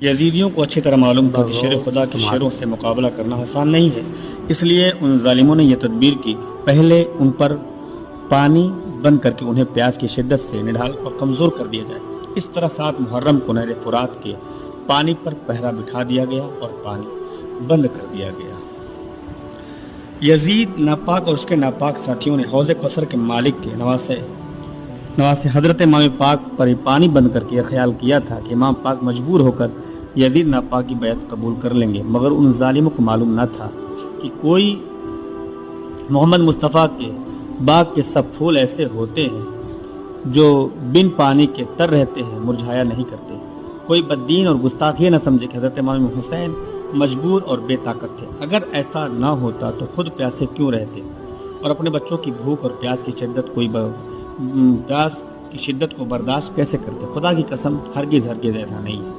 یزیدیوں کو اچھی طرح معلوم تھا کہ شیر خدا کے شیروں سے مقابلہ کرنا آسان نہیں ہے، اس لیے ان ظالموں نے یہ تدبیر کی، پہلے ان پر پانی بند کر کے انہیں پیاس کی شدت سے نڈھال اور کمزور کر دیا جائے۔ اس طرح 7 محرم کو نہر فرات کے پانی پر پہرا بٹھا دیا گیا اور پانی بند کر دیا گیا۔ یزید ناپاک اور اس کے ناپاک ساتھیوں نے حوض کوثر کے مالک کے نواسے حضرت امام پاک پر پانی بند کر کے یہ خیال کیا تھا کہ امام پاک مجبور ہو کر یزید ناپاک کی بیعت قبول کر لیں گے، مگر ان ظالموں کو معلوم نہ تھا کہ کوئی محمد مصطفیٰ کے باغ کے سب پھول ایسے ہوتے ہیں جو بن پانی کے تر رہتے ہیں، مرجھایا نہیں کرتے۔ کوئی بددین اور گستاخ یہ نہ سمجھے کہ حضرت امام حسین مجبور اور بے طاقت تھے، اگر ایسا نہ ہوتا تو خود پیاسے کیوں رہتے اور اپنے بچوں کی بھوک اور پیاس کی شدت کو برداشت کیسے کرتے؟ خدا کی قسم ہرگز ایسا نہیں ہے۔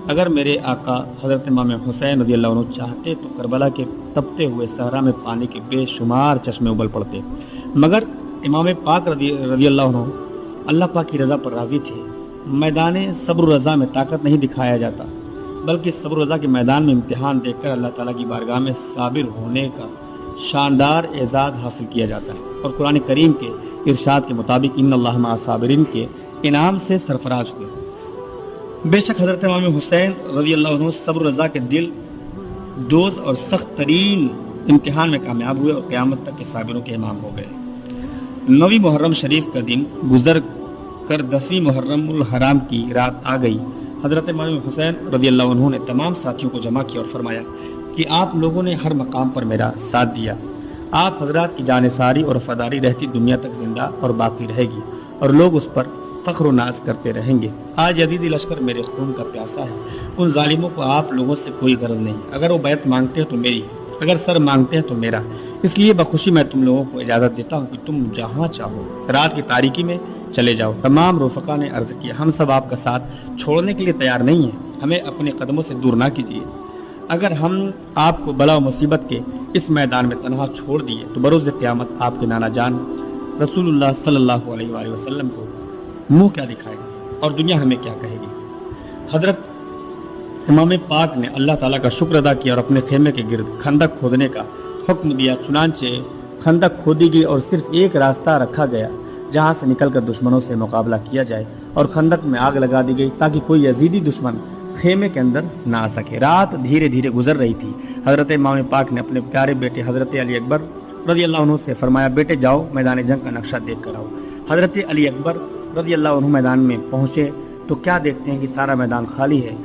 اگر میرے آقا حضرت امام حسین رضی اللہ عنہ چاہتے تو کربلا کے تپتے ہوئے صحرا میں پانی کے بے شمار چشمے ابل پڑتے، مگر امام پاک رضی اللہ عنہ اللہ پاک کی رضا پر راضی تھے۔ میدان صبر و رضا میں طاقت نہیں دکھایا جاتا، بلکہ صبر و رضا کے میدان میں امتحان دیکھ کر اللہ تعالیٰ کی بارگاہ میں صابر ہونے کا شاندار اعزاز حاصل کیا جاتا ہے، اور قرآن کریم کے ارشاد کے مطابق ان اللہ مع الصابرین کے انعام سے سرفراز ہوئے۔ بے شک حضرت امام حسین رضی اللہ عنہ صبر و رضا کے دل دوز اور سخت ترین امتحان میں کامیاب ہوئے اور قیامت تک کے صابروں کے امام ہو گئے۔ 9 محرم شریف کا دن گزر کر 10 محرم الحرام کی رات آ گئی۔ حضرت امام حسین رضی اللہ عنہ نے تمام ساتھیوں کو جمع کیا اور فرمایا کہ آپ لوگوں نے ہر مقام پر میرا ساتھ دیا، آپ حضرات کی جانثاری اور وفاداری رہتی دنیا تک زندہ اور باقی رہے گی، اور لوگ اس پر فخر و ناز کرتے رہیں گے۔ آج یزیدی لشکر میرے خون کا پیاسا ہے، ان ظالموں کو آپ لوگوں سے کوئی غرض نہیں، اگر وہ بیعت مانگتے ہیں تو میری، اگر سر مانگتے ہیں تو میرا، اس لیے بخوشی میں تم لوگوں کو اجازت دیتا ہوں کہ تم جہاں چاہو رات کی تاریکی میں چلے جاؤ۔ تمام رفقا نے عرض کیا، ہم سب آپ کا ساتھ چھوڑنے کے لیے تیار نہیں ہیں، ہمیں اپنے قدموں سے دور نہ کیجیے۔ اگر ہم آپ کو بلا و مصیبت کے اس میدان میں تنہا چھوڑ دیے تو بروز قیامت آپ کے نانا جان رسول اللہ صلی اللہ علیہ وآلہ وسلم کو منہ کیا دکھائے گی اور دنیا ہمیں کیا کہے گی؟ حضرت امام پاک نے اللہ تعالیٰ کا شکر ادا کیا اور اپنے خیمے کے گرد خندق کھودنے کا حکم دیا، چنانچہ خندق کھودی گئی اور صرف ایک راستہ رکھا گیا جہاں سے نکل کر دشمنوں سے مقابلہ کیا جائے، اور خندق میں آگ لگا دی گئی تاکہ کوئی یزیدی دشمن خیمے کے اندر نہ آ سکے۔ رات دھیرے دھیرے گزر رہی تھی۔ حضرت امام پاک نے اپنے پیارے بیٹے حضرت علی اکبر رضی اللہ عنہ سے فرمایا، بیٹے جاؤ میدان جنگ کا نقشہ دیکھ کر آؤ۔ حضرت علی اکبر رضی اللہ عنہ میدان میں پہنچے تو کیا دیکھتے ہیں کہ سارا میدان خالی ہے،